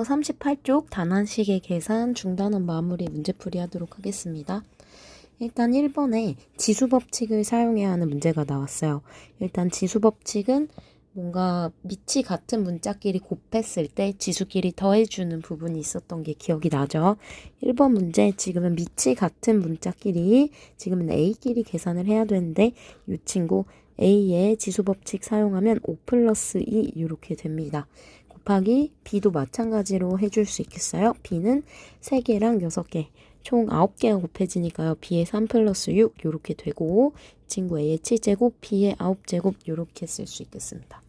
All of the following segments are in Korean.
38쪽 단원식의 계산 중단원 마무리 문제풀이 하도록 하겠습니다. 일단 1번에 지수법칙을 사용해야 하는 문제가 나왔어요. 일단 지수법칙은 뭔가 밑이 같은 문자끼리 곱했을 때 지수끼리 더해주는 부분이 있었던 게 기억이 나죠. 1번 문제 지금은 밑이 같은 문자끼리 지금은 A끼리 계산을 해야 되는데 이 친구 A의 지수법칙 사용하면 5 플러스 2 이렇게 됩니다. 곱하기 B도 마찬가지로 해줄 수 있겠어요? B는 3개랑 6개 총 9개가 곱해지니까요. B의 3 플러스 6 이렇게 되고 친구 A의 7제곱, B의 9제곱 이렇게 쓸 수 있겠습니다.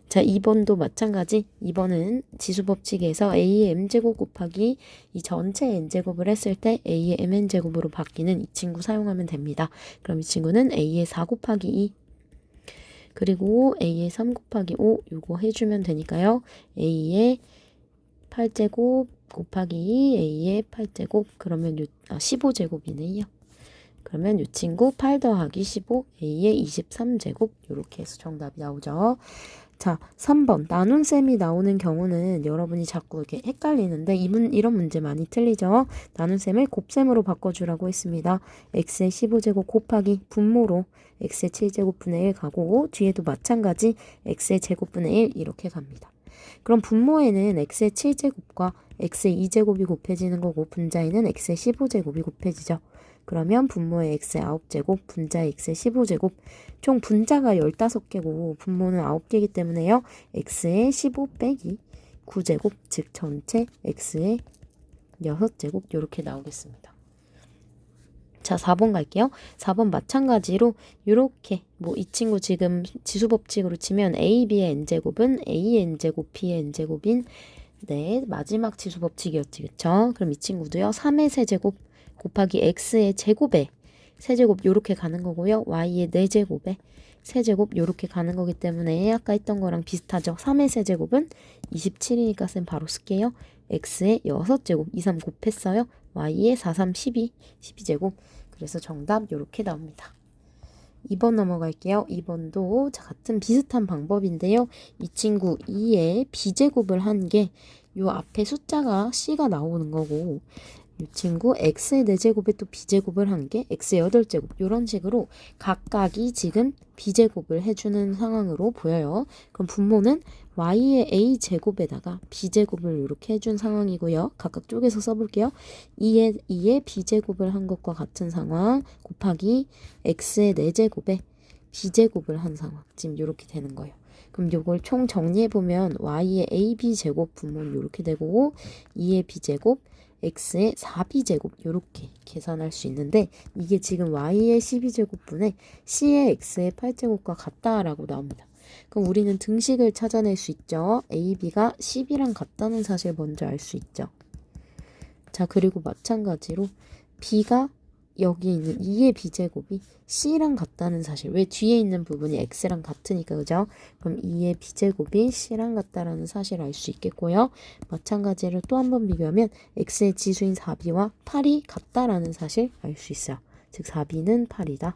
자, 2번도 마찬가지. 2번은 지수법칙에서 A의 m제곱 곱하기 이 전체 n제곱을 했을 때 A의 mn제곱으로 바뀌는 이 친구 사용하면 됩니다. 그럼 이 친구는 A의 4 곱하기 2 그리고 A의 3 곱하기 5 이거 해주면 되니까요. A의 8제곱 곱하기 A의 8제곱 그러면 15제곱이네요. 그러면 이 친구 8 더하기 15 A의 23제곱 이렇게 해서 정답이 나오죠. 자, 3번 나눈셈이 나오는 경우는 여러분이 자꾸 이렇게 헷갈리는데 이런 문제 많이 틀리죠. 나눈셈을 곱셈으로 바꿔주라고 했습니다. x의 15제곱 곱하기 분모로 x의 7제곱분의 1 가고 뒤에도 마찬가지 x의 제곱분의 1 이렇게 갑니다. 그럼 분모에는 x의 7제곱과 x의 2제곱이 곱해지는 거고 분자에는 x의 15제곱이 곱해지죠. 그러면 분모의 x의 9제곱, 분자의 x의 15제곱, 총 분자가 15개고 분모는 9개이기 때문에요. x의 15 빼기 9제곱, 즉 전체 x의 6제곱 이렇게 나오겠습니다. 자, 4번 갈게요. 4번 마찬가지로 이렇게 이 친구 지금 지수법칙으로 치면 a, b의 n제곱은 a n제곱, b의 n제곱인 네, 마지막 지수법칙이었지, 그쵸? 그럼 이 친구도요. 3의 세제곱 곱하기 x의 제곱에 세제곱 요렇게 가는 거고요. y의 4제곱에 세제곱 요렇게 가는 거기 때문에 아까 했던 거랑 비슷하죠. 3의 세제곱은 27이니까 쌤 바로 쓸게요. x의 6제곱 2, 3 곱했어요. y의 4, 3, 12 12제곱 그래서 정답 요렇게 나옵니다. 2번 넘어갈게요. 2번도 같은 비슷한 방법인데요. 이 친구 2의 b제곱을 한 게 요 앞에 숫자가 c가 나오는 거고 이 친구 x의 4제곱에 또 b제곱을 한 게 x의 8제곱 이런 식으로 각각이 지금 b제곱을 해주는 상황으로 보여요. 그럼 분모는 y의 a제곱에다가 b제곱을 이렇게 해준 상황이고요. 각각 쪼개서 써볼게요. 2의 b제곱을 한 것과 같은 상황 곱하기 x의 4제곱에 b제곱을 한 상황 지금 이렇게 되는 거예요. 그럼 요걸 총 정리해보면 y의 ab제곱 분모는 이렇게 되고 2의 b제곱 x의 4b제곱 이렇게 계산할 수 있는데 이게 지금 y의 12제곱분의 c의 x의 8제곱과 같다라고 나옵니다. 그럼 우리는 등식을 찾아낼 수 있죠. ab가 10이랑 같다는 사실 먼저 알 수 있죠. 자, 그리고 마찬가지로 b가 여기 있는 2의 b제곱이 c랑 같다는 사실. 왜 뒤에 있는 부분이 x랑 같으니까, 그죠? 그럼 2의 b제곱이 c랑 같다라는 사실을 알 수 있겠고요. 마찬가지로 또 한 번 비교하면 x의 지수인 4b와 8이 같다라는 사실 알 수 있어요. 즉 4b는 8이다.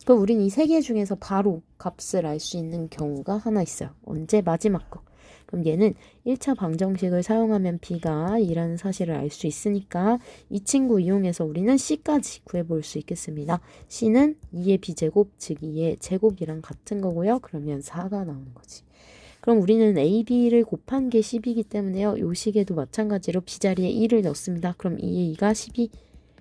그럼 우린 이 세 개 중에서 바로 값을 알 수 있는 경우가 하나 있어요. 언제? 마지막 거. 그럼 얘는 1차 방정식을 사용하면 b가 2라는 사실을 알 수 있으니까 이 친구 이용해서 우리는 c까지 구해볼 수 있겠습니다. c는 2의 b제곱, 즉 2의 제곱이랑 같은 거고요. 그러면 4가 나오는 거지. 그럼 우리는 a, b를 곱한 게 10이기 때문에요. 요 식에도 마찬가지로 b자리에 1을 넣습니다. 그럼 2의 2가 12.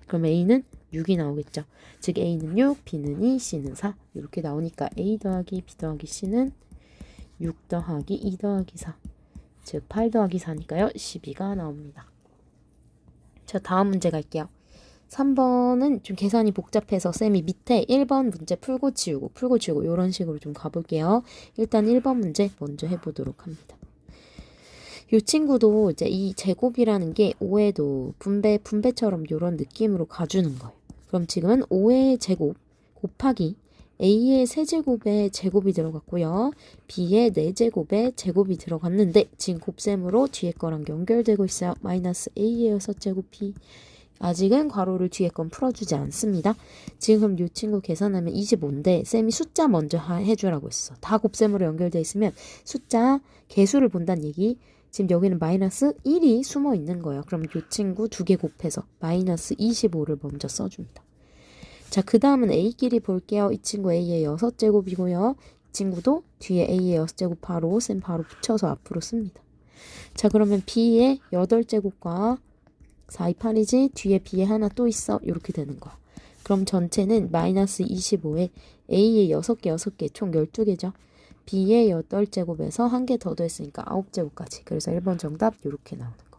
그럼 a는 6이 나오겠죠. 즉 a는 6, b는 2, c는 4 이렇게 나오니까 a 더하기 b 더하기 c는 6 더하기 2 더하기 4 즉 8 더하기 4니까요. 12가 나옵니다. 자, 다음 문제 갈게요. 3번은 좀 계산이 복잡해서 쌤이 밑에 1번 문제 풀고 치우고 이런 식으로 좀 가볼게요. 일단 1번 문제 먼저 해보도록 합니다. 이 친구도 이제 이 제곱이라는 게 5에도 분배처럼 이런 느낌으로 가주는 거예요. 그럼 지금은 5의 제곱 곱하기 a의 세제곱에 제곱이 들어갔고요. b의 4제곱에 제곱이 들어갔는데 지금 곱셈으로 뒤에 거랑 연결되고 있어요. 마이너스 a의 6제곱 아직은 괄호를 뒤에 건 풀어주지 않습니다. 지금 이 친구 계산하면 25인데 쌤이 숫자 먼저 해주라고 했어. 다 곱셈으로 연결돼 있으면 숫자 개수를 본다는 얘기 지금 여기는 마이너스 1이 숨어 있는 거예요. 그럼 이 친구 두 개 곱해서 마이너스 25를 먼저 써줍니다. 자, 그 다음은 A끼리 볼게요. 이 친구 A의 6제곱이고요. 이 친구도 뒤에 A의 6제곱 바로 쌤 바로 붙여서 앞으로 씁니다. 자, 그러면 B의 8제곱과 4, 2, 8이지? 뒤에 B에 하나 또 있어. 이렇게 되는 거야. 그럼 전체는 마이너스 25에 A의 6개, 6개, 총 12개죠. B의 8제곱에서 한 개 더 더했으니까 9제곱까지. 그래서 1번 정답 이렇게 나오는 거.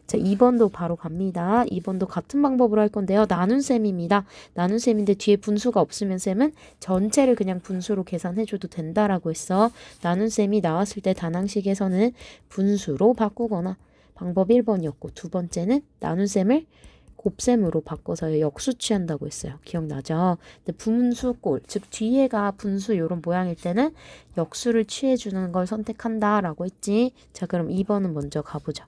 자, 2번도 바로 갑니다. 2번도 같은 방법으로 할 건데요. 나눈셈입니다. 나눈셈인데 뒤에 분수가 없으면 쌤은 전체를 그냥 분수로 계산해줘도 된다라고 했어. 나눈셈이 나왔을 때 단항식에서는 분수로 바꾸거나 방법 1번이었고 두 번째는 나눈셈을 곱셈으로 바꿔서 역수 취한다고 했어요. 기억나죠? 근데 분수꼴, 즉 뒤에가 분수 이런 모양일 때는 역수를 취해주는 걸 선택한다라고 했지. 자, 그럼 2번은 먼저 가보죠.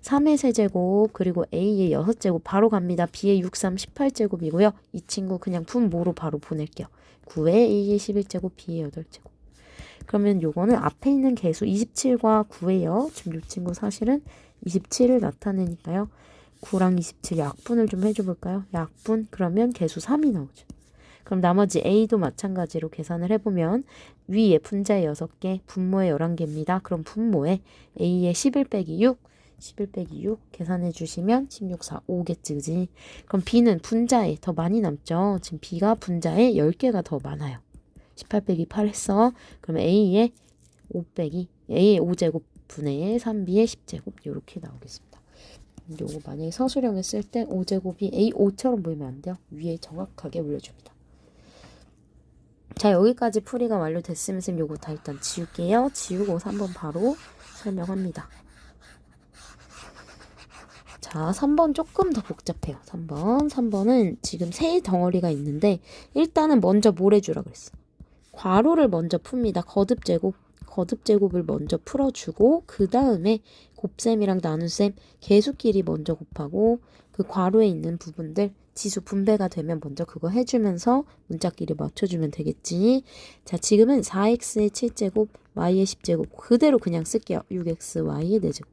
3의 세제곱 그리고 A의 6제곱 바로 갑니다. B의 6, 3, 18제곱이고요. 이 친구 그냥 분모로 바로 보낼게요. 9의 A의 11제곱, B의 8제곱. 그러면 요거는 앞에 있는 개수 27과 9예요. 지금 이 친구 사실은 27을 나타내니까요. 9랑 27 약분을 좀 해줘 볼까요? 약분 그러면 개수 3이 나오죠. 그럼 나머지 A도 마찬가지로 계산을 해보면 위에 분자의 6개, 분모의 11개입니다. 그럼 분모에 A의 11 빼기 6, 11 빼기 6 계산해 주시면 16, 4, 5겠지, 그지? 그럼 B는 분자에 더 많이 남죠? 지금 B가 분자에 10개가 더 많아요. 18 빼기 8 했어. 그럼 A의 5 빼기, A의 5제곱 분의 3B의 10제곱 이렇게 나오겠습니다. 요거 만약에 서술형 했을 때 5제곱이 A5처럼 보이면 안 돼요. 위에 정확하게 올려줍니다. 자, 여기까지 풀이가 완료됐으면 쌤 요거 다 일단 지울게요. 지우고 3번 바로 설명합니다. 자, 3번 조금 더 복잡해요. 3번은 지금 세 덩어리가 있는데 일단은 먼저 뭘 해주라 그랬어. 괄호를 먼저 풉니다. 거듭제곱을 먼저 풀어주고 그 다음에 곱셈이랑 나눗셈 개수끼리 먼저 곱하고 그 괄호에 있는 부분들 지수 분배가 되면 먼저 그거 해주면서 문자끼리 맞춰주면 되겠지. 자, 지금은 4x의 7제곱, y의 10제곱 그대로 그냥 쓸게요. 6x, y의 4제곱.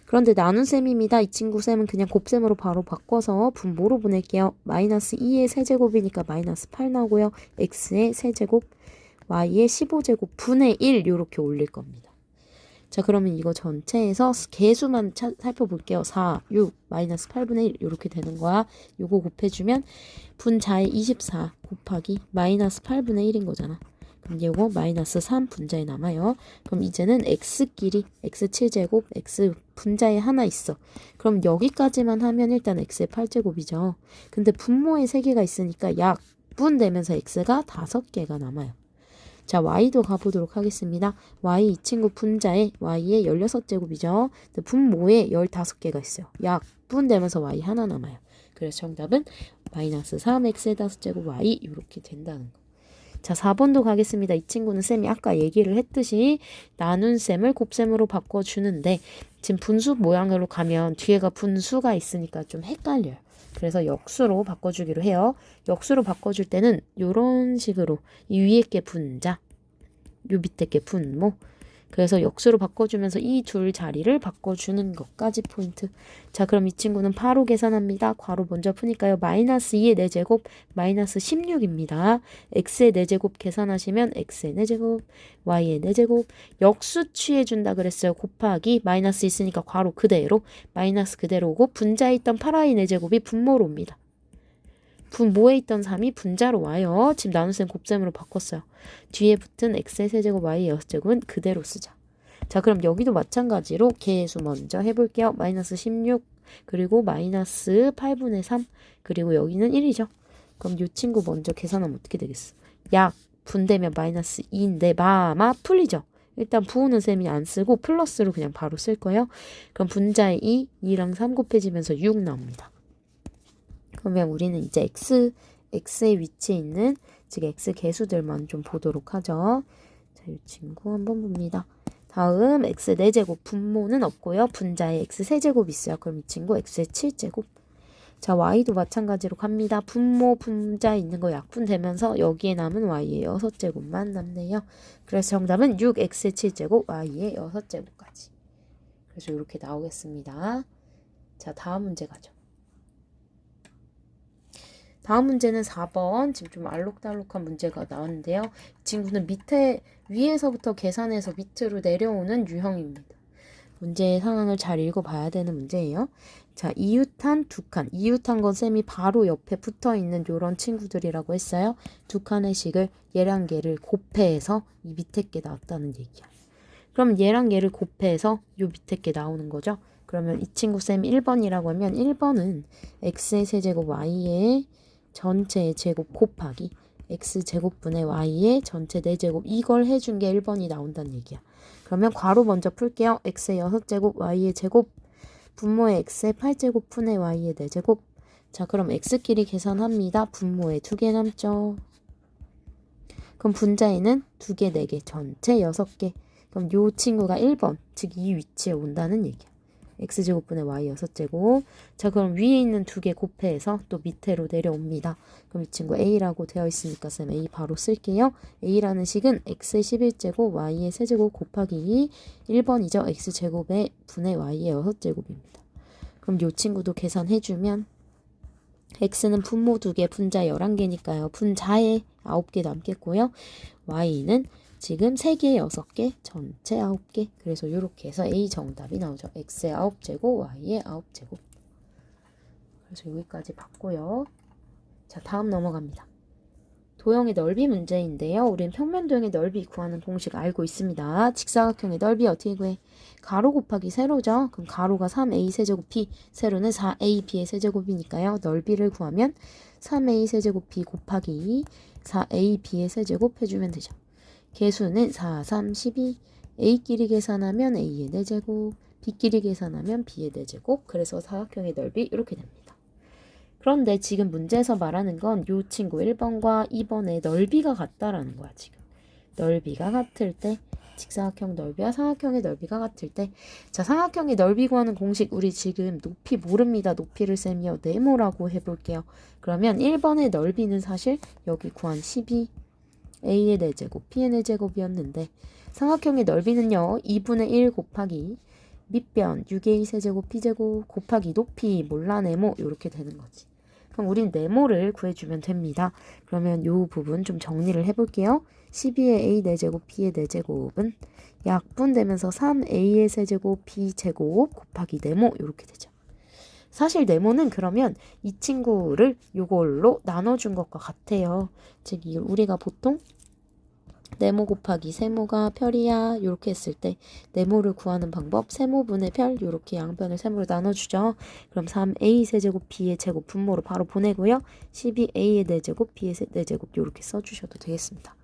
그런데 나눗셈입니다. 이 친구 셈은 그냥 곱셈으로 바로 바꿔서 분모로 보낼게요. 마이너스 2의 세제곱이니까 마이너스 8 나오고요. x의 세제곱, y의 15제곱 분의 1 이렇게 올릴 겁니다. 자, 그러면 이거 전체에서 개수만 살펴볼게요. 4, 6, 마이너스 8분의 1 이렇게 되는 거야. 요거 곱해주면 분자의 24 곱하기 마이너스 8분의 1인 거잖아. 그럼 이거 마이너스 3 분자에 남아요. 그럼 이제는 x끼리 x 7제곱, x 분자에 하나 있어. 그럼 여기까지만 하면 일단 x의 8제곱이죠. 근데 분모에 3개가 있으니까 약분되면서 x가 5개가 남아요. 자, y도 가보도록 하겠습니다. y 이 친구 분자에 y의 16제곱이죠. 분모에 15개가 있어요. 약분되면서 y 하나 남아요. 그래서 정답은 마이너스 3x의 5제곱 y 이렇게 된다는 거. 자, 4번도 가겠습니다. 이 친구는 쌤이 아까 얘기를 했듯이 나눈셈을 곱셈으로 바꿔주는데 지금 분수 모양으로 가면 뒤에가 분수가 있으니까 좀 헷갈려요. 그래서 역수로 바꿔주기로 해요. 역수로 바꿔줄 때는 이런 식으로 이 위에 게 분자, 요 밑에 게 분모. 그래서 역수로 바꿔주면서 이 둘 자리를 바꿔주는 것까지 포인트. 자, 그럼 이 친구는 바로 계산합니다. 괄호 먼저 푸니까요. 마이너스 2의 4제곱, 마이너스 16입니다. x의 4제곱 계산하시면 x의 4제곱, y의 4제곱. 역수 취해준다 그랬어요. 곱하기 마이너스 있으니까 괄호 그대로, 마이너스 그대로 오고 분자에 있던 8y 4제곱이 분모로 옵니다. 분모에 있던 3이 분자로 와요. 지금 나눗셈 곱셈으로 바꿨어요. 뒤에 붙은 x의 세제곱, y의 6제곱은 그대로 쓰자. 자, 그럼 여기도 마찬가지로 개수 먼저 해볼게요. 마이너스 16 그리고 마이너스 8분의 3 그리고 여기는 1이죠. 그럼 이 친구 먼저 계산하면 어떻게 되겠어? 약 분되면 마이너스 2인데 마마 풀리죠. 일단 부호는 셈이 안 쓰고 플러스로 그냥 바로 쓸 거예요. 그럼 분자의 2랑 3 곱해지면서 6 나옵니다. 그러면 우리는 이제 x의 위치에 있는 즉 x 개수들만 좀 보도록 하죠. 자, 이 친구 한번 봅니다. 다음 x 4제곱 분모는 없고요. 분자에 x 세제곱 있어요. 그럼 이 친구 x의 7제곱. 자, y도 마찬가지로 갑니다. 분모 분자에 있는 거 약분되면서 여기에 남은 y의 6제곱만 남네요. 그래서 정답은 6x의 7제곱, y의 6제곱까지. 그래서 이렇게 나오겠습니다. 자, 다음 문제 가죠. 다음 문제는 4번. 지금 좀 알록달록한 문제가 나왔는데요. 이 친구는 위에서부터 계산해서 밑으로 내려오는 유형입니다. 문제의 상황을 잘 읽어봐야 되는 문제예요. 자, 이웃한 두 칸. 이웃한 건 쌤이 바로 옆에 붙어있는 요런 친구들이라고 했어요. 두 칸의 식을 얘랑 얘를 곱해서 이 밑에 게 나왔다는 얘기야. 그럼 얘랑 얘를 곱해서 요 밑에 게 나오는 거죠. 그러면 이 친구 쌤 1번이라고 하면 1번은 x의 세제곱 y의 전체의 제곱 곱하기 x제곱분의 y의 전체 4제곱 이걸 해준 게 1번이 나온다는 얘기야. 그러면 괄호 먼저 풀게요. x의 6제곱 y의 제곱 분모의 x의 8제곱 분의 y의 4제곱. 자, 그럼 x끼리 계산합니다. 분모에 2개 남죠. 그럼 분자에는 2개, 4개, 전체 6개. 그럼 요 친구가 1번, 즉 이 위치에 온다는 얘기야. x제곱분의 y 6제곱. 자, 그럼 위에 있는 2개 곱해서 또 밑으로 내려옵니다. 그럼 이 친구 a라고 되어 있으니까 쌤 a 바로 쓸게요. a라는 식은 x의 11제곱 y의 세제곱 곱하기 1번이죠. x제곱의 분의 y의 6제곱입니다. 그럼 요 친구도 계산해주면 x는 분모 2개, 분자 11개니까요. 분자에 9개 남겠고요. y는 지금 3개, 6개, 전체 9개. 그래서 이렇게 해서 A 정답이 나오죠. x의 9제곱, y의 9제곱. 그래서 여기까지 봤고요. 자, 다음 넘어갑니다. 도형의 넓이 문제인데요. 우린 평면 도형의 넓이 구하는 공식 알고 있습니다. 직사각형의 넓이 어떻게 구해? 가로 곱하기 세로죠. 그럼 가로가 3a 세제곱 b, 세로는 4ab의 세제곱이니까요. 넓이를 구하면 3a 세제곱 b 곱하기 4ab의 세제곱 해주면 되죠. 개수는 4, 3, 12. a끼리 계산하면 a의 4제곱, b끼리 계산하면 b의 4제곱. 그래서 사각형의 넓이 이렇게 됩니다. 그런데 지금 문제에서 말하는 건 이 친구 1번과 2번의 넓이가 같다라는 거야, 지금. 넓이가 같을 때, 직사각형 넓이와 삼각형의 넓이가 같을 때. 자, 삼각형의 넓이 구하는 공식 우리 지금 높이 모릅니다. 높이를 쌤이요. 네모라고 해볼게요. 그러면 1번의 넓이는 사실 여기 구한 12, a의 4제곱, b의 4제곱이었는데 삼각형의 넓이는요. 2분의 1 곱하기 밑변 6a 세제곱 b제곱 곱하기 높이 몰라 네모 이렇게 되는 거지. 그럼 우린 네모를 구해주면 됩니다. 그러면 이 부분 좀 정리를 해볼게요. 12의 a 4제곱 b의 4제곱은 약분되면서 3a의 세제곱 b제곱 곱하기 네모 이렇게 되죠. 사실 네모는 그러면 이 친구를 이걸로 나눠준 것과 같아요. 즉 우리가 보통 네모 곱하기 세모가 별이야 이렇게 했을 때 네모를 구하는 방법 세모분의 별 이렇게 양변을 세모로 나눠주죠. 그럼 3a 세제곱 b의 제곱 분모로 바로 보내고요. 12a의 4제곱 b의 4제곱 이렇게 써주셔도 되겠습니다.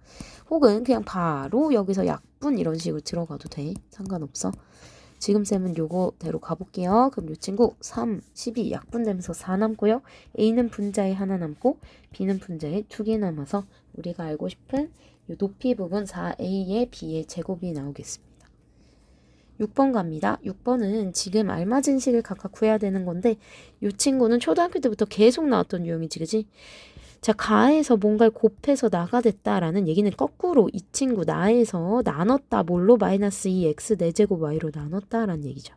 혹은 그냥 바로 여기서 약분 이런 식으로 들어가도 돼. 상관없어. 지금 쌤은 요거대로 가볼게요. 그럼 요 친구 3, 12 약분되면서 4 남고요. a는 분자에 하나 남고 b는 분자에 2개 남아서 우리가 알고 싶은 요 높이 부분 4a의 b의 제곱이 나오겠습니다. 6번 갑니다. 6번은 지금 알맞은 식을 각각 구해야 되는 건데 이 친구는 초등학교 때부터 계속 나왔던 유형이지, 그지? 자, 가에서 뭔가를 곱해서 나가 됐다라는 얘기는 거꾸로 이 친구 나에서 나눴다 뭘로 마이너스 2x 4제곱 y로 나눴다라는 얘기죠.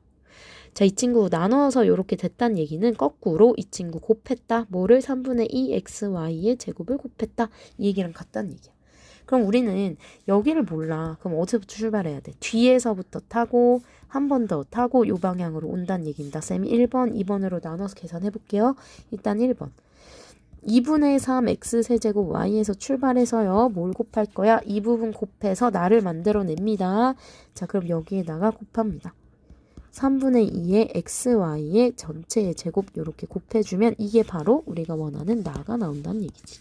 자, 이 친구 나눠서 이렇게 됐다는 얘기는 거꾸로 이 친구 곱했다 뭐를 3분의 2xy의 제곱을 곱했다 이 얘기랑 같다는 얘기야. 그럼 우리는 여기를 몰라. 그럼 어디서부터 출발해야 돼? 뒤에서부터 타고 한 번 더 타고 이 방향으로 온다는 얘기입니다. 쌤이 1번, 2번으로 나눠서 계산해 볼게요. 일단 1번. 2분의 3 x 세제곱 y에서 출발해서요. 뭘 곱할 거야? 이 부분 곱해서 나를 만들어냅니다. 자, 그럼 여기에다가 곱합니다. 3분의 2의 xy의 전체의 제곱 이렇게 곱해주면 이게 바로 우리가 원하는 나가 나온다는 얘기지.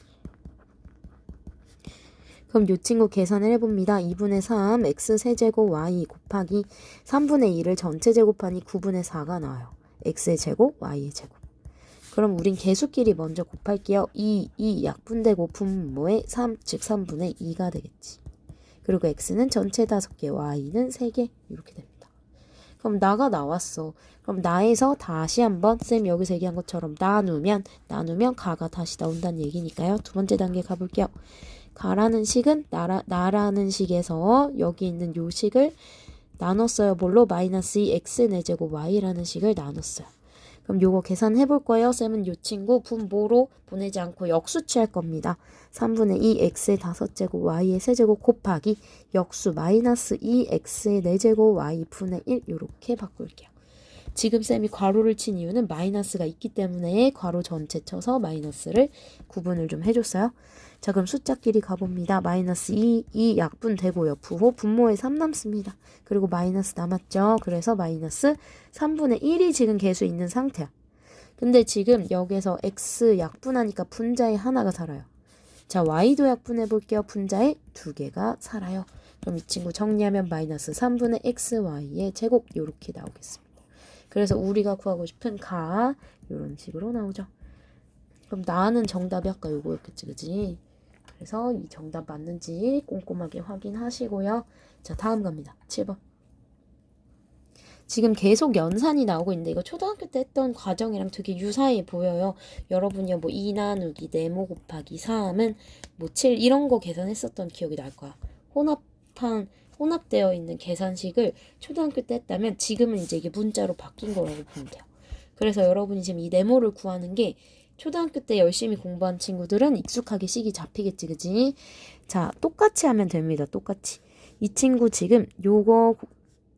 그럼 이 친구 계산을 해봅니다. 2분의 3 x 세제곱 y 곱하기 3분의 2를 전체 제곱하니 9분의 4가 나와요. x의 제곱, y의 제곱. 그럼 우린 개수끼리 먼저 곱할게요. 2 약분되고 분모에 3, 즉 3분의 2가 되겠지. 그리고 x는 전체 5개, y는 3개 이렇게 됩니다. 그럼 나가 나왔어. 그럼 나에서 다시 한번 쌤 여기서 얘기한 것처럼 나누면 가가 다시 나온다는 얘기니까요. 두 번째 단계 가볼게요. 가라는 식은 나라는 식에서 여기 있는 요 식을 나눴어요. 뭘로? 마이너스 2x 4제곱 y라는 식을 나눴어요. 그럼 요거 계산해 볼 거예요. 쌤은 요 친구 분모로 보내지 않고 역수 취할 겁니다. 3분의 2 x의 5제곱 y의 세제곱 곱하기 역수 마이너스 2x의 4제곱 y 분의 1 이렇게 바꿀게요. 지금 쌤이 괄호를 친 이유는 마이너스가 있기 때문에 괄호 전체 쳐서 마이너스를 구분을 좀 해줬어요. 자, 그럼 숫자끼리 가봅니다. 마이너스 2 약분 되고요. 부호 분모에 3 남습니다. 그리고 마이너스 남았죠. 그래서 마이너스 3분의 1이 지금 계수 있는 상태야. 근데 지금 여기서 x 약분하니까 분자에 하나가 살아요. 자, y도 약분해 볼게요. 분자에 2개가 살아요. 그럼 이 친구 정리하면 마이너스 3분의 xy의 제곱 이렇게 나오겠습니다. 그래서 우리가 구하고 싶은 가 이런 식으로 나오죠. 그럼 나는 정답이 아까 요거였겠지, 그지? 그래서 이 정답 맞는지 꼼꼼하게 확인하시고요. 자, 다음 갑니다. 7번. 지금 계속 연산이 나오고 있는데 이거 초등학교 때 했던 과정이랑 되게 유사해 보여요. 여러분이 뭐 2 나누기 네모 곱하기 3은 뭐 7 이런 거 계산했었던 기억이 날 거야. 혼합되어 있는 계산식을 초등학교 때 했다면 지금은 이제 이게 문자로 바뀐 거라고 보면 돼요. 그래서 여러분이 지금 이 네모를 구하는 게 초등학교 때 열심히 공부한 친구들은 익숙하게 식이 잡히겠지, 그지? 자, 똑같이 하면 됩니다. 똑같이. 이 친구 지금 요거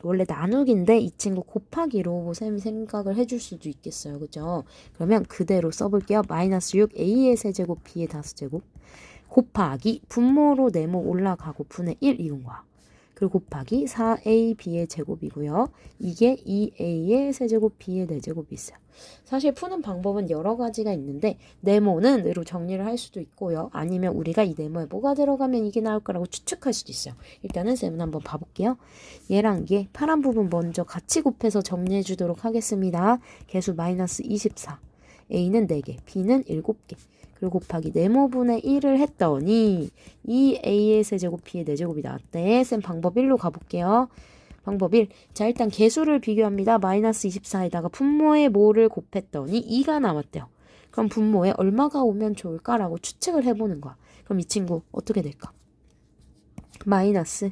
원래 나누기인데 이 친구 곱하기로 쌤이 생각을 해줄 수도 있겠어요. 그죠? 그러면 그대로 써볼게요. 마이너스 6 a의 세제곱 b의 5제곱 곱하기 분모로 네모 올라가고 분의 1 이건 거야. 그리고 곱하기 4ab의 제곱이고요. 이게 2a의 세제곱 b의 4제곱이 있어요. 사실 푸는 방법은 여러 가지가 있는데 네모는 으로 정리를 할 수도 있고요. 아니면 우리가 이 네모에 뭐가 들어가면 이게 나올 거라고 추측할 수도 있어요. 일단은 쌤은 한번 봐볼게요. 얘랑 얘 파란 부분 먼저 같이 곱해서 정리해 주도록 하겠습니다. 개수 마이너스 24. a는 4개, b는 7개. 그리고 곱하기 네모분의 1을 했더니 2a의 세제곱 b의 4제곱이 나왔대. 쌤 방법 1로 가볼게요. 방법 1. 자, 일단 개수를 비교합니다. 마이너스 24에다가 분모에 뭐를 곱했더니 2가 나왔대요. 그럼 분모에 얼마가 오면 좋을까라고 추측을 해보는 거야. 그럼 이 친구 어떻게 될까? 마이너스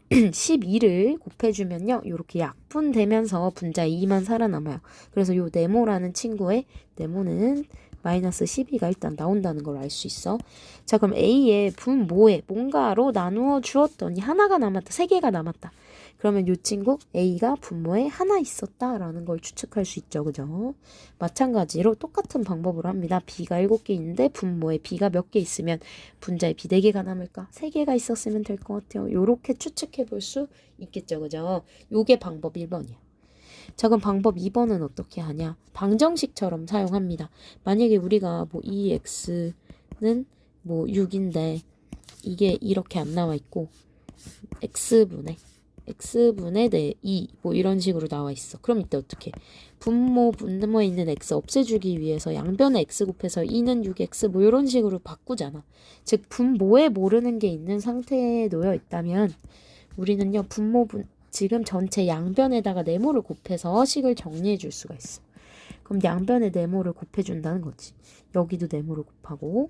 12를 곱해주면요. 이렇게 약분되면서 분자에 2만 살아남아요. 그래서 요 네모라는 친구의 네모는 마이너스 12가 일단 나온다는 걸 알 수 있어. 자, 그럼 A의 분모에 뭔가로 나누어 주었더니 하나가 남았다. 3개가 남았다. 그러면 이 친구 A가 분모에 하나 있었다라는 걸 추측할 수 있죠. 그죠? 마찬가지로 똑같은 방법으로 합니다. B가 7개 있는데 분모에 B가 몇 개 있으면 분자에 B 4개가 남을까? 3개가 있었으면 될 것 같아요. 요렇게 추측해 볼 수 있겠죠. 그죠? 요게 방법 1번이야. 자, 그럼 방법 2번은 어떻게 하냐? 방정식처럼 사용합니다. 만약에 우리가 뭐 2x는 뭐 6인데 이게 이렇게 안 나와 있고 x분의 2 뭐 이런 식으로 나와 있어. 그럼 이때 어떻게? 분모에 있는 x 없애주기 위해서 양변에 x 곱해서 2는 6x 뭐 이런 식으로 바꾸잖아. 즉 분모에 모르는 게 있는 상태에 놓여 있다면 우리는요 지금 전체 양변에다가 네모를 곱해서 식을 정리해 줄 수가 있어. 그럼 양변에 네모를 곱해준다는 거지. 여기도 네모를 곱하고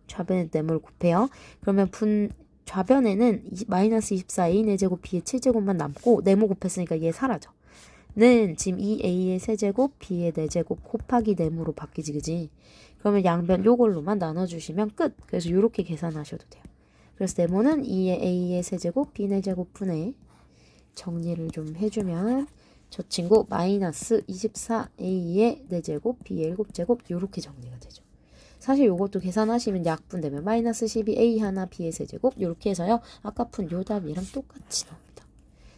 좌변에 네모를 곱해요. 그러면 좌변에는 마이너스 24 a 4제곱 b의 7제곱만 남고 네모 곱했으니까 얘 사라져. 는 지금 2a의 세제곱 b의 4제곱 곱하기 네모로 바뀌지, 그지? 그러면 양변 요걸로만 나눠주시면 끝. 그래서 요렇게 계산하셔도 돼요. 그래서 네모는 2의 a의 세제곱 b 4제곱 분의 정리를 좀 해주면 저 친구 마이너스 24a의 4제곱 b의 7제곱 요렇게 정리가 되죠. 사실 요것도 계산하시면 약분되면 마이너스 12a 하나 b의 세제곱 요렇게 해서요. 아까 푼 요 답이랑 똑같이 나옵니다.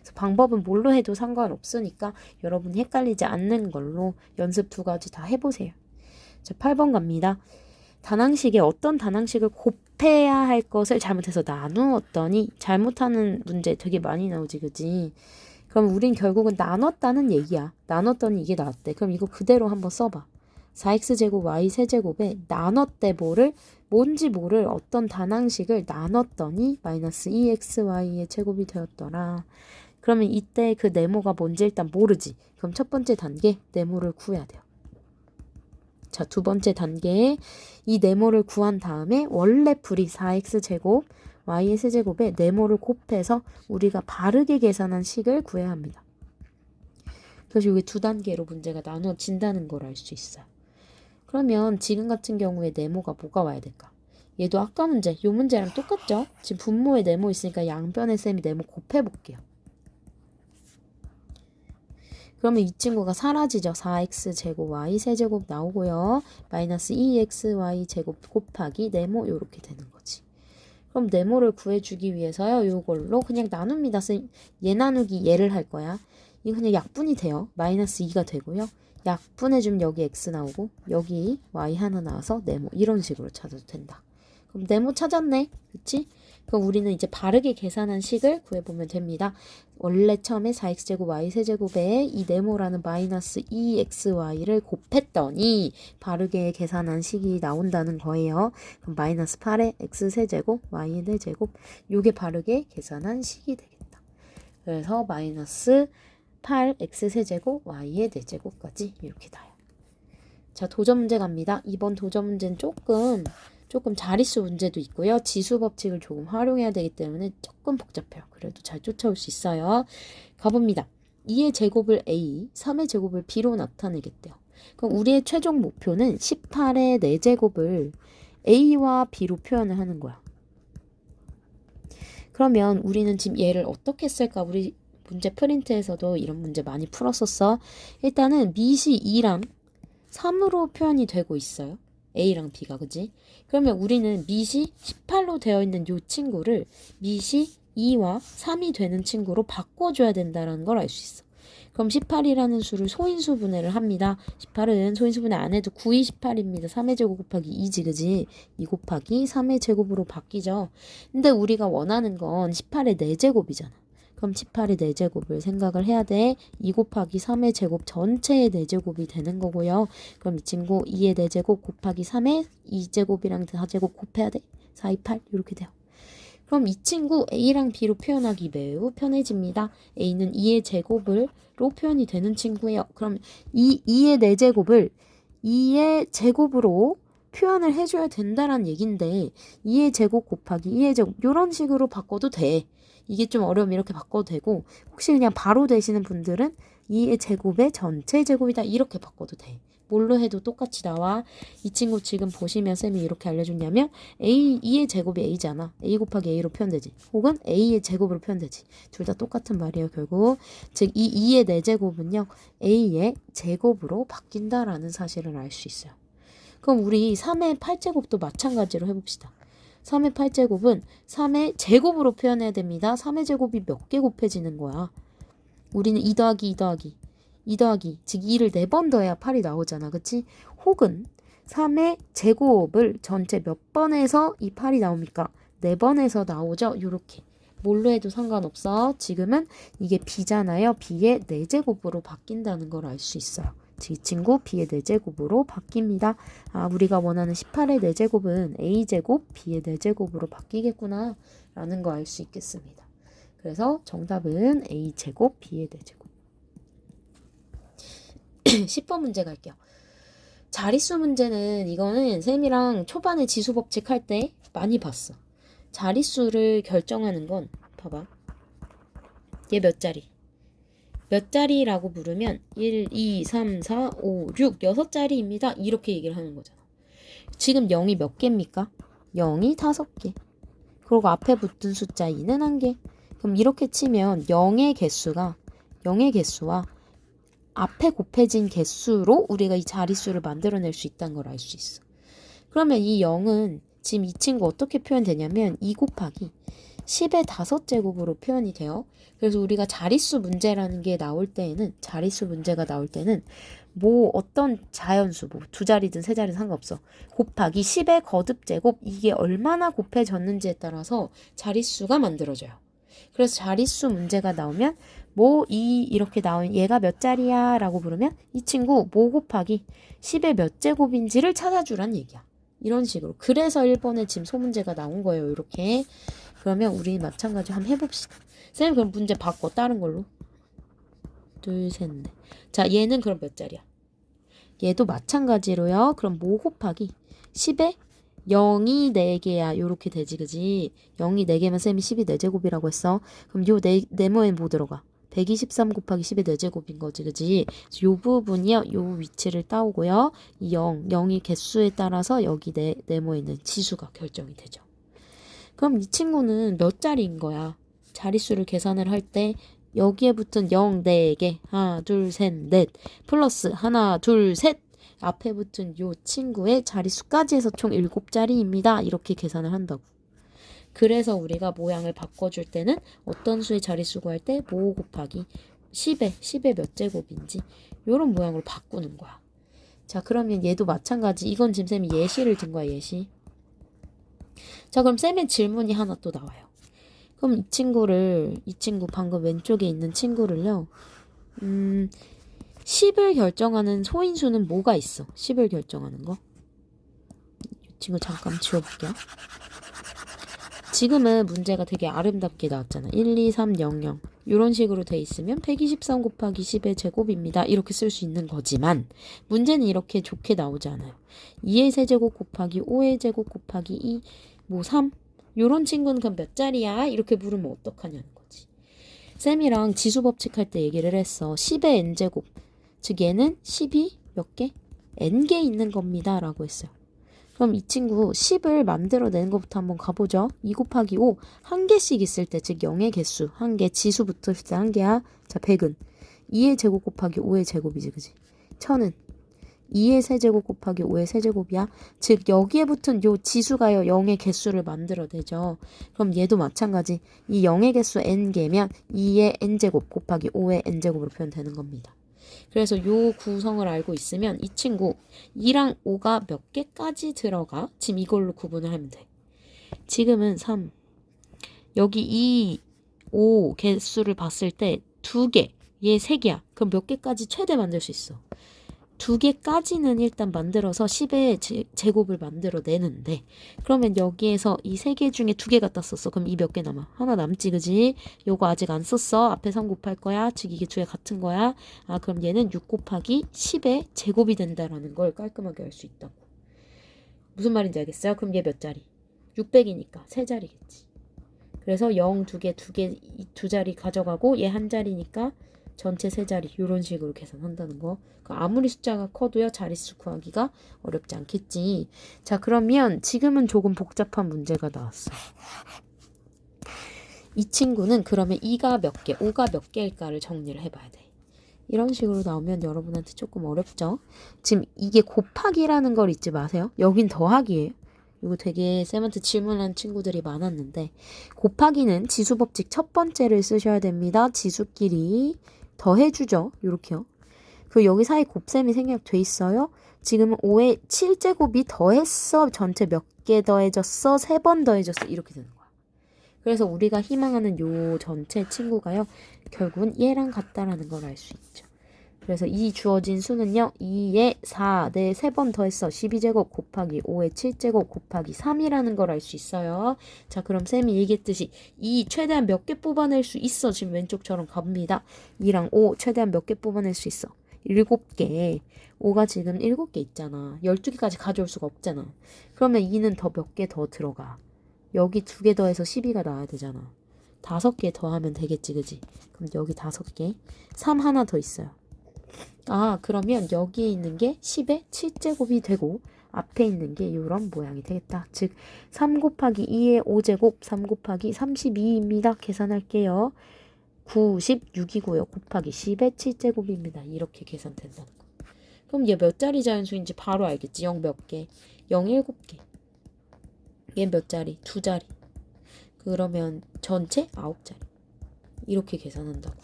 그래서 방법은 뭘로 해도 상관없으니까 여러분이 헷갈리지 않는 걸로 연습 2가지 다 해보세요. 자, 8번 갑니다. 단항식에 어떤 단항식을 곱해야 할 것을 잘못해서 나누었더니 잘못하는 문제 되게 많이 나오지, 그지? 그럼 우린 결국은 나눴다는 얘기야. 나눴더니 이게 나왔대. 그럼 이거 그대로 한번 써봐. 4x제곱 y 세제곱에 나눴대 뭔지 모를 어떤 단항식을 나눴더니 마이너스 2xy의 제곱이 되었더라. 그러면 이때 그 네모가 뭔지 일단 모르지. 그럼 첫 번째 단계 네모를 구해야 돼요. 자, 두 번째 단계에 이 네모를 구한 다음에 원래 풀이 4x제곱 y의 세제곱에 네모를 곱해서 우리가 바르게 계산한 식을 구해야 합니다. 그래서 이게 두 단계로 문제가 나눠진다는 걸 알 수 있어요. 그러면 지금 같은 경우에 네모가 뭐가 와야 될까? 얘도 아까 문제, 요 문제랑 똑같죠? 지금 분모에 네모 있으니까 양변에 쌤이 네모 곱해볼게요. 그러면 이 친구가 사라지죠. 4x제곱 y 세제곱 나오고요. 마이너스 2xy 제곱 곱하기 네모 이렇게 되는 거지. 그럼 네모를 구해주기 위해서요. 요걸로 그냥 나눕니다. 얘 나누기 얘를 할 거야. 이거 그냥 약분이 돼요. 마이너스 2가 되고요. 약분해주면 여기 x 나오고 여기 y 하나 나와서 네모 이런 식으로 찾아도 된다. 그럼 네모 찾았네. 그치? 그럼 우리는 이제 바르게 계산한 식을 구해보면 됩니다. 원래 처음에 4x제곱 y 세제곱에 이 네모라는 마이너스 2xy를 곱했더니 바르게 계산한 식이 나온다는 거예요. 그럼 마이너스 8에 x 세제곱 y 4제곱 요게 바르게 계산한 식이 되겠다. 그래서 마이너스 8x 세제곱 y의 4제곱까지 이렇게 나요. 자, 도전 문제 갑니다. 이번 도전 문제는 조금 자릿수 문제도 있고요. 지수 법칙을 조금 활용해야 되기 때문에 조금 복잡해요. 그래도 잘 쫓아올 수 있어요. 가봅니다. 2의 제곱을 a, 3의 제곱을 b로 나타내겠대요. 그럼 우리의 최종 목표는 18의 4제곱을 a와 b로 표현을 하는 거야. 그러면 우리는 지금 얘를 어떻게 쓸까? 우리 문제 프린트에서도 이런 문제 많이 풀었었어. 일단은 밑이 2랑 3으로 표현이 되고 있어요. A랑 B가, 그지? 그러면 우리는 밑이 18로 되어 있는 요 친구를 밑이 2와 3이 되는 친구로 바꿔줘야 된다는 걸 알 수 있어. 그럼 18이라는 수를 소인수 분해를 합니다. 18은 소인수 분해 안 해도 9이 18입니다. 3의 제곱 곱하기 2지, 그지? 2 곱하기 3의 제곱으로 바뀌죠. 근데 우리가 원하는 건 18의 4제곱이잖아. 그럼 18의 4제곱을 생각을 해야 돼. 2 곱하기 3의 제곱 전체의 4제곱이 되는 거고요. 그럼 이 친구 2의 4제곱 곱하기 3의 2제곱이랑 4제곱 곱해야 돼. 4, 2, 8 이렇게 돼요. 그럼 이 친구 A랑 B로 표현하기 매우 편해집니다. A는 2의 제곱으로 표현이 되는 친구예요. 그럼 2의 4제곱을 2의 제곱으로 표현을 해줘야 된다는 얘긴데 2의 제곱 곱하기 2의 제곱 이런 식으로 바꿔도 돼. 이게 좀 어려우면 이렇게 바꿔도 되고 혹시 그냥 바로 되시는 분들은 2의 제곱의 전체 제곱이다 이렇게 바꿔도 돼. 뭘로 해도 똑같이 나와. 이 친구 지금 보시면 쌤이 이렇게 알려줬냐면 A의 제곱이 A잖아. A 곱하기 A로 표현되지. 혹은 A의 제곱으로 표현되지. 둘 다 똑같은 말이에요. 결국 즉 이 2의 4제곱은요. A의 제곱으로 바뀐다라는 사실을 알 수 있어요. 그럼 우리 3의 8제곱도 마찬가지로 해봅시다. 3의 8제곱은 3의 제곱으로 표현해야 됩니다. 3의 제곱이 몇 개 곱해지는 거야? 우리는 2 더하기 2 더하기 2 더하기 즉 2를 4번 더해야 8이 나오잖아. 그치? 혹은 3의 제곱을 전체 몇 번에서 이 8이 나옵니까? 4번에서 나오죠. 요렇게. 뭘로 해도 상관없어. 지금은 이게 b잖아요. b의 4제곱으로 바뀐다는 걸 알 수 있어요. 이 친구 b의 4제곱으로 바뀝니다. 아, 우리가 원하는 18의 4제곱은 a제곱, b의 4제곱으로 바뀌겠구나 라는 거 알 수 있겠습니다. 그래서 정답은 a제곱, b의 4제곱. 10번 문제 갈게요. 자릿수 문제는 이거는 쌤이랑 초반에 지수 법칙 할 때 많이 봤어. 자릿수를 결정하는 건 봐봐. 얘 몇 자리? 몇 자리라고 부르면 1, 2, 3, 4, 5, 6, 6자리입니다. 이렇게 얘기를 하는 거잖아. 지금 0이 몇 개입니까? 0이 5개. 그리고 앞에 붙은 숫자 2는 1개. 그럼 이렇게 치면 0의 개수와 앞에 곱해진 개수로 우리가 이 자릿수를 만들어낼 수 있다는 걸 알 수 있어. 그러면 이 0은 지금 이 친구 어떻게 표현되냐면 2 곱하기 10의 5제곱으로 표현이 돼요. 그래서 우리가 자릿수 문제가 나올 때는 뭐 어떤 자연수, 뭐 2자리든 3자리든 상관없어. 곱하기 10의 거듭제곱 이게 얼마나 곱해졌는지에 따라서 자릿수가 만들어져요. 그래서 자릿수 문제가 나오면 이렇게 나온 얘가 몇 자리야 라고 부르면 이 친구 뭐 곱하기 10의 몇 제곱인지를 찾아주란 얘기야. 이런 식으로. 그래서 1번에 지금 소문제가 나온 거예요. 이렇게. 그러면 우리 마찬가지로 한번 해봅시다. 쌤 그럼 문제 바꿔 다른 걸로. 2, 3, 4. 자, 얘는 그럼 몇 자리야? 얘도 마찬가지로요. 그럼 뭐 곱하기 10의 0이 4개야. 요렇게 되지, 그지? 0이 4개면 쌤이 12 4제곱이라고 했어. 그럼 요 네모에 뭐 들어가? 123 곱하기 10의 4제곱인 거지, 그지? 그래서 요 부분이요, 요 위치를 따오고요. 이 0이 개수에 따라서 여기 네모에 있는 지수가 결정이 되죠. 그럼 이 친구는 몇 자리인 거야? 자릿수를 계산을 할 때 여기에 붙은 0 4개, 하나, 둘, 셋, 넷, 플러스 하나, 둘, 셋, 앞에 붙은 요 친구의 자릿수까지 해서 총 7자리입니다. 이렇게 계산을 한다고. 그래서 우리가 모양을 바꿔줄 때는 어떤 수의 자릿수 구할 때 뭐 곱하기 10의 몇 제곱인지 요런 모양으로 바꾸는 거야. 자, 그러면 얘도 마찬가지. 이건 지금 쌤이 예시를 든 거야, 예시. 자, 그럼 쌤의 질문이 하나 또 나와요. 그럼 이 친구 방금 왼쪽에 있는 친구를요, 10을 결정하는 소인수는 뭐가 있어? 10을 결정하는 거? 이 친구 잠깐 지워볼게요. 지금은 문제가 되게 아름답게 나왔잖아. 1, 2, 3, 0, 0. 이런 식으로 돼 있으면 123 곱하기 10의 제곱입니다. 이렇게 쓸 수 있는 거지만 문제는 이렇게 좋게 나오지 않아요. 2의 세제곱 곱하기 5의 제곱 곱하기 2, 뭐 3. 요런 친구는 그럼 몇 자리야? 이렇게 물으면 어떡하냐는 거지. 쌤이랑 지수법칙 할 때 얘기를 했어. 10의 n제곱. 즉 얘는 10이 몇 개? n개 있는 겁니다. 라고 했어요. 그럼 이 친구 10을 만들어내는 것부터 한번 가보죠. 2 곱하기 5, 한 개씩 있을 때, 즉 0의 개수, 한 개, 지수 붙을 때 한 개야. 자, 100은 2의 제곱 곱하기 5의 제곱이지, 그지? 1000은 2의 세제곱 곱하기 5의 세제곱이야. 즉 여기에 붙은 요 지수가요 0의 개수를 만들어내죠. 그럼 얘도 마찬가지. 이 0의 개수 n개면 2의 n제곱 곱하기 5의 n제곱으로 표현되는 겁니다. 그래서 요 구성을 알고 있으면 이 친구 2랑 5가 몇 개까지 들어가? 지금 이걸로 구분을 하면 돼. 지금은 3. 여기 2, 5 개수를 봤을 때 2개, 얘 3개야. 그럼 몇 개까지 최대 만들 수 있어? 2개까지는 일단 만들어서 10의 제곱을 만들어내는데 그러면 여기에서 이 3개 중에 2개 갖다 썼어. 그럼 이 몇 개 남아? 하나 남지, 그지? 요거 아직 안 썼어. 앞에 3 곱할 거야. 즉 이게 2개 같은 거야. 아, 그럼 얘는 6 곱하기 10의 제곱이 된다라는 걸 깔끔하게 알 수 있다고. 무슨 말인지 알겠어요? 그럼 얘 몇 자리? 600이니까 3자리겠지. 그래서 0, 2개, 2자리 가져가고 얘 한 자리니까 전체 3자리 이런 식으로 계산한다는 거. 아무리 숫자가 커도요 자릿수 구하기가 어렵지 않겠지. 자, 그러면 지금은 조금 복잡한 문제가 나왔어. 이 친구는 그러면 2가 몇 개, 5가 몇 개일까를 정리를 해봐야 돼. 이런 식으로 나오면 여러분한테 조금 어렵죠. 지금 이게 곱하기라는 걸 잊지 마세요. 여긴 더하기예요. 이거 되게 쌤한테 질문한 친구들이 많았는데 곱하기는 지수법칙 첫 번째를 쓰셔야 됩니다. 지수끼리 더해주죠. 요렇게요. 그 여기 사이 곱셈이 생략돼 있어요. 지금은 5의 7제곱이 더했어. 전체 몇 개 더해졌어. 3번 더해졌어. 이렇게 되는 거야. 그래서 우리가 희망하는 요 전체 친구가요. 결국은 얘랑 같다라는 걸 알 수 있죠. 그래서 이 주어진 수는요. 2에 4, 4, 3번 더했어. 12제곱 곱하기 5의 7제곱 곱하기 3이라는 걸 알 수 있어요. 자, 그럼 쌤이 얘기했듯이 2 최대한 몇 개 뽑아낼 수 있어. 지금 왼쪽처럼 갑니다. 2랑 5 최대한 몇 개 뽑아낼 수 있어. 7개. 5가 지금 7개 있잖아. 12개까지 가져올 수가 없잖아. 그러면 2는 더 몇 개 더 들어가. 여기 2개 더해서 12가 나와야 되잖아. 5개 더하면 되겠지, 그지? 그럼 여기 5개. 3 하나 더 있어요. 아, 그러면 여기에 있는 게 10의 7제곱이 되고 앞에 있는 게 이런 모양이 되겠다. 즉 3 곱하기 2의 5제곱 3 곱하기 32입니다. 계산할게요. 96이고요. 곱하기 10의 7제곱입니다. 이렇게 계산된다는 거. 그럼 얘 몇 자리 자연수인지 바로 알겠지. 0 몇 개? 0 7개. 얘 몇 자리? 2자리. 그러면 전체 9자리. 이렇게 계산한다고.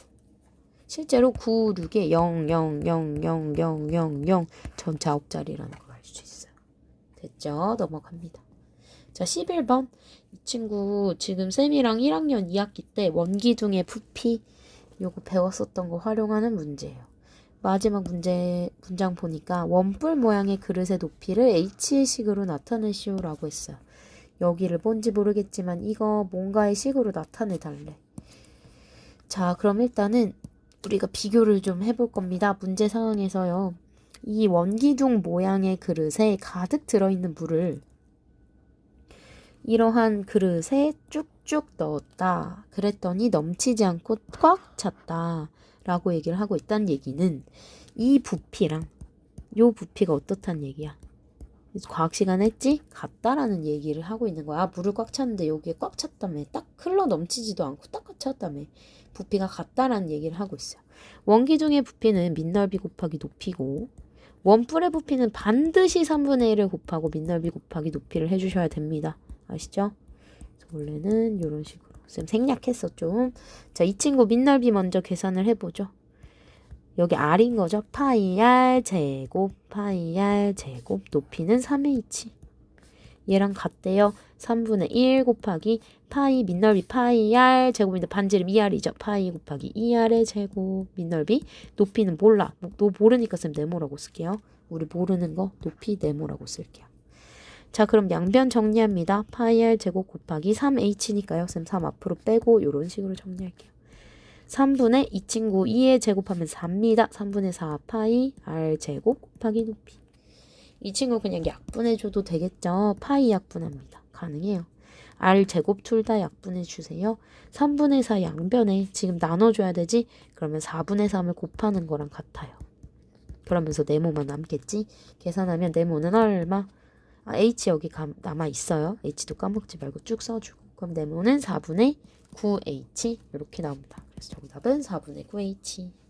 실제로 9, 6에 0, 0, 0, 0, 0, 0, 0 전체 9자리라는 걸 알 수 있어요. 됐죠? 넘어갑니다. 자, 11번. 이 친구 지금 쌤이랑 1학년 2학기 때 원기둥의 부피 요거 배웠었던 거 활용하는 문제예요. 마지막 문장 보니까 원뿔 모양의 그릇의 높이를 h의 식으로 나타내시오 라고 했어요. 여기를 뭔지 모르겠지만 이거 뭔가의 식으로 나타내달래. 자, 그럼 일단은 우리가 비교를 좀 해볼 겁니다. 문제 상황에서요. 이 원기둥 모양의 그릇에 가득 들어있는 물을 이러한 그릇에 쭉쭉 넣었다. 그랬더니 넘치지 않고 꽉 찼다. 라고 얘기를 하고 있다는 얘기는 이 부피랑 요 부피가 어떻단 얘기야. 과학 시간에 했지? 같다라는 얘기를 하고 있는 거야. 물을 꽉 찼는데 여기에 꽉 찼다며. 딱 흘러 넘치지도 않고 딱 찼다며. 부피가 같다라는 얘기를 하고 있어요. 원기둥의 부피는 밑넓이 곱하기 높이고 원뿔의 부피는 반드시 3분의 1을 곱하고 밑넓이 곱하기 높이를 해주셔야 됩니다. 아시죠? 원래는 이런 식으로. 쌤 생략했어 좀. 자, 이 친구 밑넓이 먼저 계산을 해보죠. 여기 r인 거죠. 파이 r 제곱 파이 r 제곱 높이는 3h. 얘랑 같대요. 3분의 1 곱하기 파이 밑넓이 파이 r 제곱인데 반지름 2r이죠. 파이 곱하기 2r의 제곱 밑넓이 높이는 몰라. 너 모르니까 쌤 네모라고 쓸게요. 우리 모르는 거 높이 네모라고 쓸게요. 자, 그럼 양변 정리합니다. 파이 r 제곱 곱하기 3h니까요. 쌤 3 앞으로 빼고 이런 식으로 정리할게요. 3분의 이 친구 2에 제곱하면 4입니다. 3분의 4 파이 r 제곱 곱하기 높이. 이 친구 그냥 약분해줘도 되겠죠. 파이 약분합니다. 가능해요. r 제곱 둘 다 약분해주세요. 3분의 4 양변에 지금 나눠줘야 되지? 그러면 4분의 3을 곱하는 거랑 같아요. 그러면서 네모만 남겠지? 계산하면 네모는 얼마? h 여기 남아있어요. h도 까먹지 말고 쭉 써주고. 그럼 네모는 4분의 9h 이렇게 나옵니다. 그래서 정답은 4분의 9h.